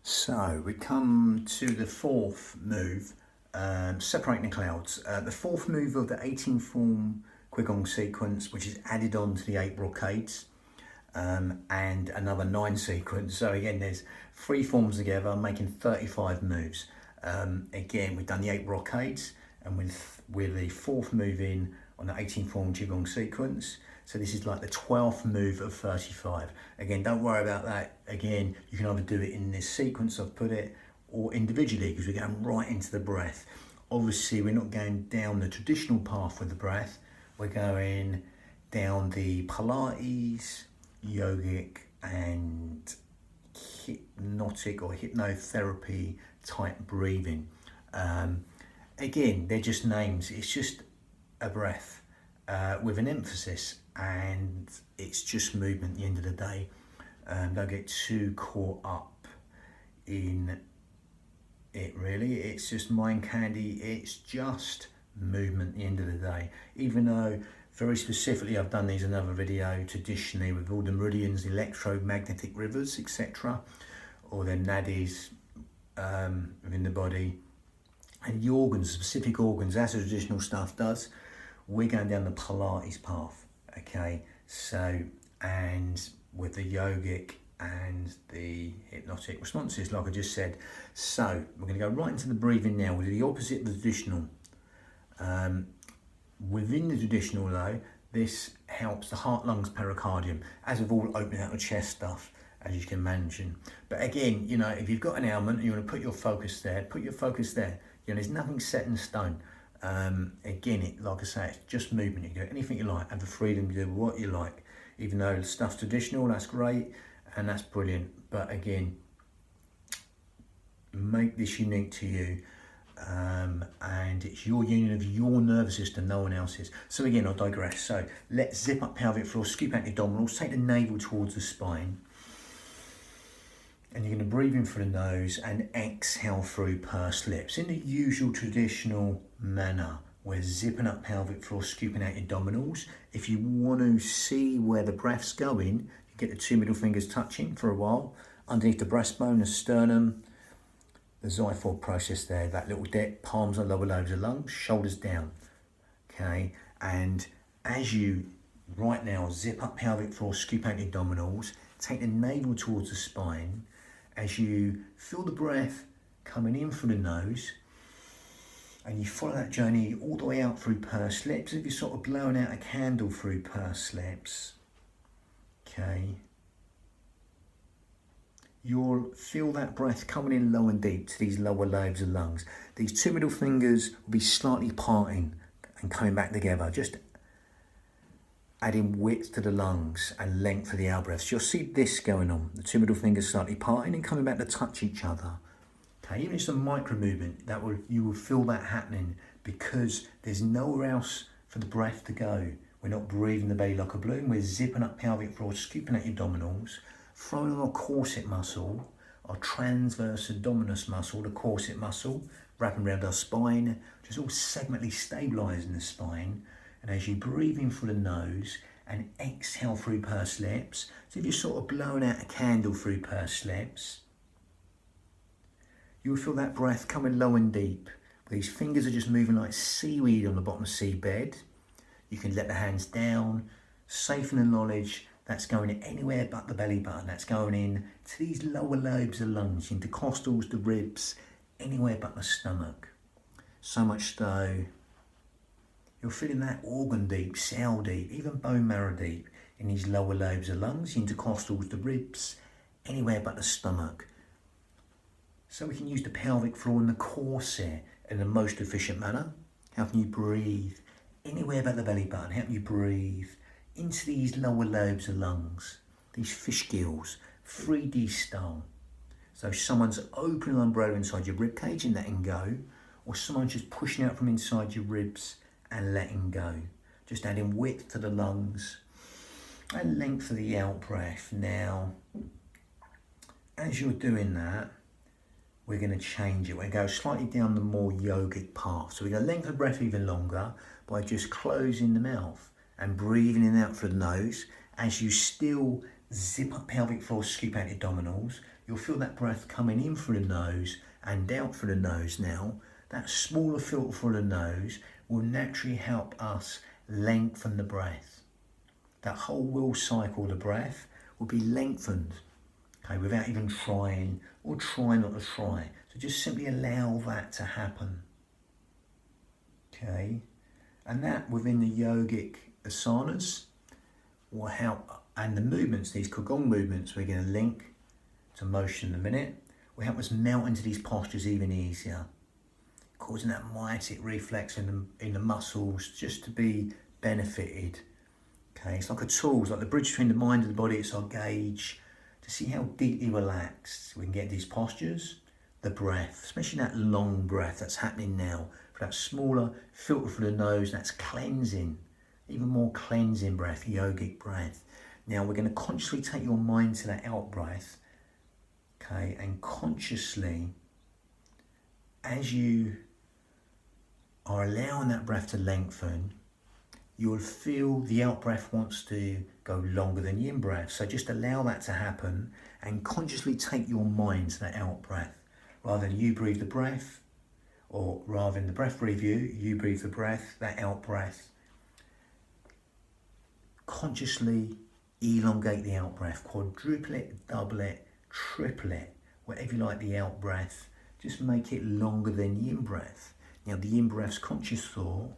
So we come to the fourth move, separating the clouds. The fourth move of the 18 form qigong sequence, which is added on to the 8 brocades, and another 9 sequence. So again, there's 3 forms together, making 35 moves. Again, we've done the 8 brocades, and with the fourth move in on the 18 form qigong sequence. So this is like the 12th move of 35. Again, don't worry about that. Again, you can either do it in this sequence I've put it or individually, because we're going right into the breath. Obviously, we're not going down the traditional path with the breath. We're going down the Pilates, yogic and hypnotic or hypnotherapy type breathing. Again, they're just names. It's just a breath with an emphasis, and it's just movement at the end of the day. Don't get too caught up in it really. It's just mind candy. It's just movement at the end of the day. Even though very specifically I've done these in another video traditionally with all the meridians, electromagnetic rivers, etc., or their nadis within the body, and the organs, specific organs, as the traditional stuff does. We're going down the Pilates path, okay? So, and with the yogic and the hypnotic responses, like I just said. So, we're going to go right into the breathing now. We'll do the opposite of the traditional. Within the traditional though, this helps the heart, lungs, pericardium, as with all opening out the chest stuff, as you can imagine. But again, you know, if you've got an ailment and you want to put your focus there, put your focus there. You know, there's nothing set in stone. Again, like I say, it's just movement. You can do anything you like, have the freedom to do what you like. Even though the stuff's traditional, that's great and that's brilliant. But again, make this unique to you, and it's your union of your nervous system, no one else's. So again, I'll digress. So let's zip up pelvic floor, scoop out the abdominals, take the navel towards the spine. And you're going to breathe in through the nose and exhale through pursed lips in the usual traditional manner. We're zipping up pelvic floor, scooping out your abdominals. If you want to see where the breath's going, you get the 2 middle fingers touching for a while underneath the breastbone, the sternum, the xiphoid process there, that little dip, palms on lower lobes of lungs, shoulders down. Okay, and as you right now zip up pelvic floor, scoop out your abdominals, take the navel towards the spine. As you feel the breath coming in through the nose, and you follow that journey all the way out through pursed lips, as if you're sort of blowing out a candle through pursed lips. Okay. You'll feel that breath coming in low and deep to these lower lobes of lungs. These 2 middle fingers will be slightly parting and coming back together, just adding width to the lungs and length for the out breaths. You'll see this going on, the 2 middle fingers slightly parting and coming back to touch each other. Okay, even just a micro movement, you will feel that happening, because there's nowhere else for the breath to go. We're not breathing the belly like a balloon. We're zipping up pelvic floor, scooping out your abdominals, throwing on our corset muscle, our transverse abdominis muscle, the corset muscle, wrapping around our spine, just all segmentally stabilising the spine. And as you breathe in through the nose and exhale through pursed lips, so if you're sort of blowing out a candle through pursed lips, you will feel that breath coming low and deep. These fingers are just moving like seaweed on the bottom of the seabed. You can let the hands down, safe in the knowledge that's going in anywhere but the belly button. That's going in to these lower lobes of lungs, intercostals, the ribs, anywhere but the stomach. So much so, you're feeling that organ deep, cell deep, even bone marrow deep in these lower lobes of lungs, intercostals, the ribs, anywhere but the stomach. So we can use the pelvic floor and the corset in the most efficient manner. Helping you breathe anywhere but the belly button, helping you breathe into these lower lobes of lungs, these fish gills, 3D style. So someone's opening an umbrella inside your rib cage and letting go, or someone's just pushing out from inside your ribs and letting go. Just adding width to the lungs and length for the out breath. Now, as you're doing that, we're going to change it. We're going to go slightly down the more yogic path. So we're going to lengthen the breath even longer by just closing the mouth and breathing in and out through the nose, as you still zip up pelvic floor, scoop out your abdominals. You'll feel that breath coming in through the nose and out through the nose now. That smaller filter through the nose will naturally help us lengthen the breath. That whole will cycle of the breath will be lengthened, okay, without even trying or try not to try. So just simply allow that to happen, okay? And that within the yogic asanas will help, and the movements, these qigong movements we're going to link to motion in a minute, will help us melt into these postures even easier, causing that myotic reflex in the muscles just to be benefited. Okay, it's like a tool, it's like the bridge between the mind and the body. It's our gauge to see how deeply relaxed we can get these postures. The breath, especially that long breath that's happening now, for that smaller filter through the nose, that's cleansing, even more cleansing breath, yogic breath. Now we're going to consciously take your mind to that out breath, okay, and consciously, as you are allowing that breath to lengthen, you will feel the out breath wants to go longer than the in breath. So just allow that to happen and consciously take your mind to that out breath. Rather than you breathe the breath, or rather than the breath breathe you, you breathe the breath, that out breath. Consciously elongate the out breath, quadruple it, double it, triple it, whatever you like the out breath. Just make it longer than the in breath. Now the in breath's conscious thought,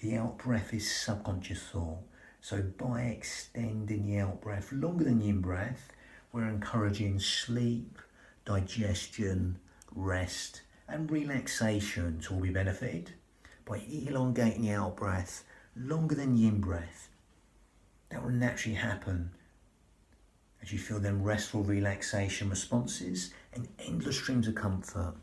the out breath is subconscious thought. So by extending the out breath longer than the in breath, we're encouraging sleep, digestion, rest and relaxation to all be benefited by elongating the out breath longer than the in breath. That will naturally happen as you feel them restful relaxation responses and endless streams of comfort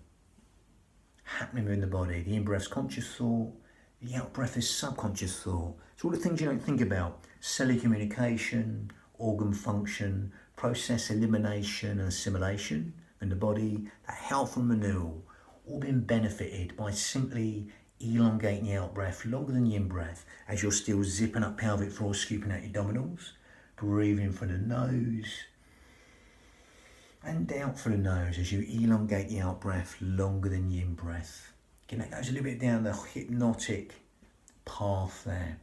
happening within the body. The in breath's conscious thought, the out breath is subconscious thought. So all the things you don't think about, cellular communication, organ function, process elimination and assimilation in the body, that health and renewal, all being benefited by simply elongating the out breath longer than the in breath as you're still zipping up pelvic floor, scooping out your abdominals, breathing from the nose and out through the nose as you elongate the out breath longer than the in breath. Again, that goes a little bit down the hypnotic path there.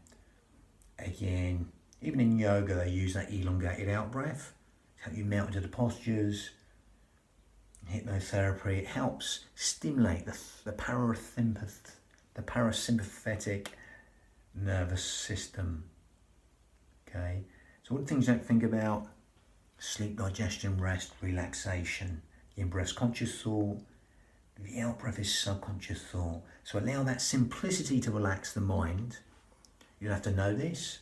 Again, even in yoga they use that elongated out breath to help you melt into the postures. Hypnotherapy, it helps stimulate the parasympathetic nervous system. Okay, so all the things you don't think about: sleep, digestion, rest, relaxation. The in-breath's conscious thought, the out-breath is subconscious thought. So allow that simplicity to relax the mind. You don't have to know this.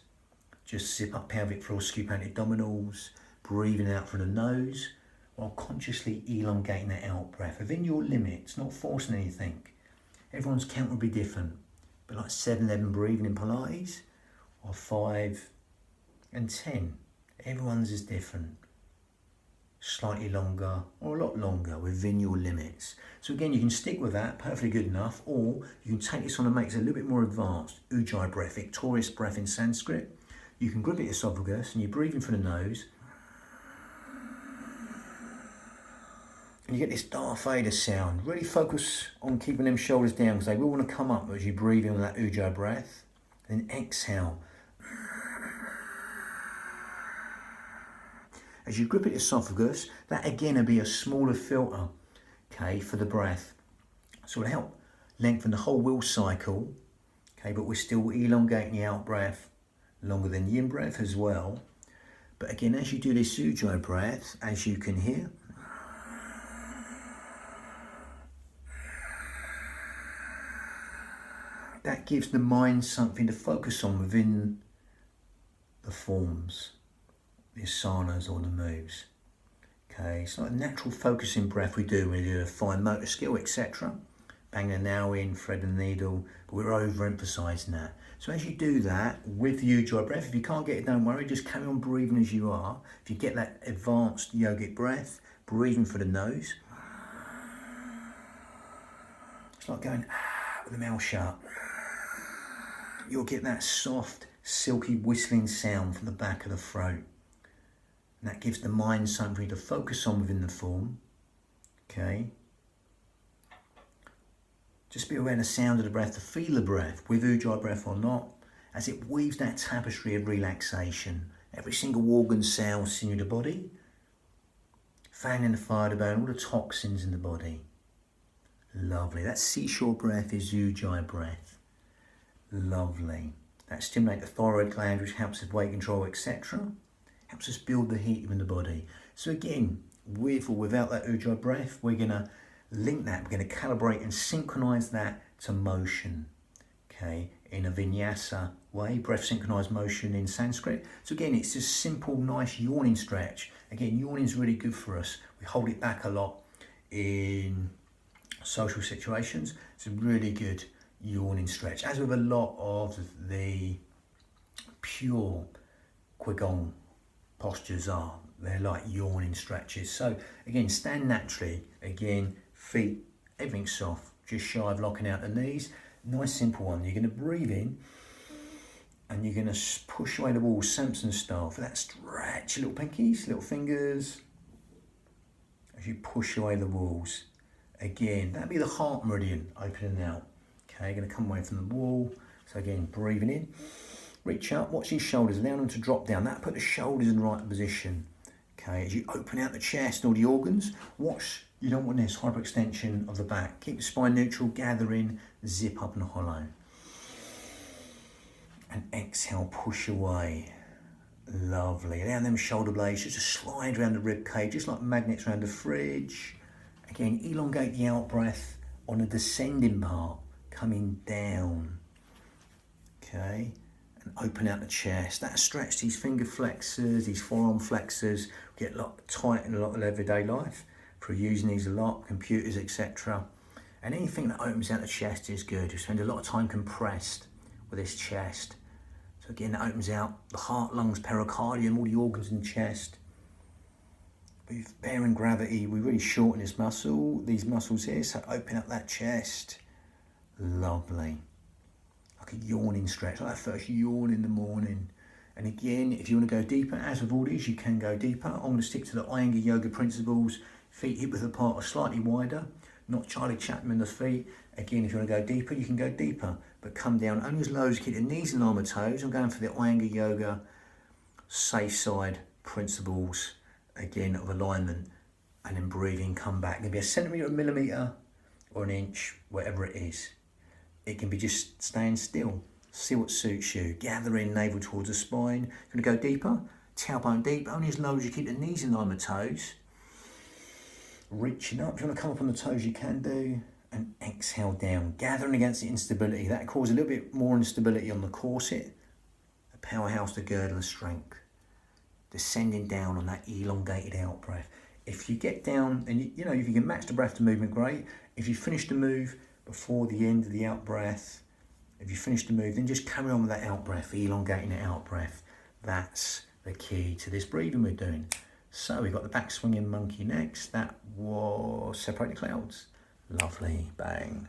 Just zip up pelvic floor, scoop out abdominals, breathing out through the nose, while consciously elongating that out breath within your limits, not forcing anything. Everyone's count will be different, but like 7-11 breathing in Pilates, or 5 and 10, everyone's is different. Slightly longer or a lot longer within your limits. So again, you can stick with that, perfectly good enough, or you can take this on and make it a little bit more advanced. Ujjayi breath, victorious breath in Sanskrit. You can grip at your esophagus and you're breathing through the nose. And you get this Darth Vader sound. Really focus on keeping them shoulders down because they will want to come up as you breathe in with that Ujjayi breath. Then exhale. As you grip at your esophagus, that again will be a smaller filter, okay, for the breath. So it'll help lengthen the whole will cycle, okay, but we're still elongating the out breath longer than the in breath as well. But again, as you do this Ujjayi breath, as you can hear, that gives the mind something to focus on within the forms, the asanas or the moves. Okay, it's like a natural focusing breath we do when we do a fine motor skill, etc. Bang the nail in, thread the needle, but we're overemphasizing that. So as you do that with the Ujjayi breath, if you can't get it, don't worry, just carry on breathing as you are. If you get that advanced yogic breath, breathing for the nose. It's like going with the mouth shut. You'll get that soft, silky whistling sound from the back of the throat. And And that gives the mind something for you to focus on within the form. Okay. Just be aware of the sound of the breath, to feel the breath, with Ujjayi breath or not, as it weaves that tapestry of relaxation. Every single organ, cell, sinew of the body, fanning the fire to burn all the toxins in the body. Lovely. That seashore breath is Ujjayi breath. Lovely. That stimulates the thyroid gland, which helps with weight control, etc. Helps us build the heat within the body. So again, with or without that Ujjayi breath, we're going to link that, we're going to calibrate and synchronize that to motion. Okay, in a vinyasa way, breath synchronized motion in Sanskrit. So again, it's just simple, nice yawning stretch. Again, yawning is really good for us. We hold it back a lot in social situations. It's a really good yawning stretch, as with a lot of the pure qigong postures are. They're like yawning stretches. So again, stand naturally. Again, feet, everything soft, just shy of locking out the knees. Nice simple one. You're going to breathe in and you're going to push away the walls, Samson style. For that, stretch your little pinkies, little fingers, as you push away the walls. Again, that'd be the heart meridian opening out. Okay, going to come away from the wall. So again, breathing in, reach up, watch these shoulders, allow them to drop down. That put the shoulders in the right position. Okay, as you open out the chest and all the organs, watch, you don't want this hyperextension of the back. Keep the spine neutral, gather in, zip up and hollow. And exhale, push away. Lovely. Allow them shoulder blades just to slide around the rib cage, just like magnets around the fridge. Again, elongate the out breath on the descending part, coming down. Okay, and open out the chest. That stretch, these finger flexors, these forearm flexors, get a lot tight in a lot of everyday life through using these a lot, computers, etc. And anything that opens out the chest is good. You spend a lot of time compressed with this chest. So again, that opens out the heart, lungs, pericardium, all the organs in the chest. With bearing gravity, we really shorten this muscle, these muscles here, so open up that chest. Lovely. Like a yawning stretch, like that first yawn in the morning. And again, if you want to go deeper, as with all these, you can go deeper. I'm going to stick to the Iyengar yoga principles. Feet hip width apart or slightly wider, not Charlie Chaplin the feet. Again, if you want to go deeper, you can go deeper, but come down only as low as you keep the knees in line with toes. I'm going for the Iyengar yoga safe side principles, again, of alignment, and then breathing, come back. It can be a centimetre, a millimetre, or an inch, whatever it is. It can be just staying still. See what suits you. Gather in, navel towards the spine. You're going to go deeper, tailbone deep, only as low as you keep the knees in line with toes. Reaching up, if you want to come up on the toes, you can do, and exhale down, gathering against the instability. That causes a little bit more instability on the corset, the powerhouse, the girdle, the strength. Descending down on that elongated out breath. If you get down, and you know, if you can match the breath to movement, great. If you finish the move before the end of the out breath, if you finish the move, then just carry on with that out breath, elongating the out breath. That's the key to this breathing we're doing. So we've got the back swinging monkey next. That was Separate the Clouds. Lovely, bang.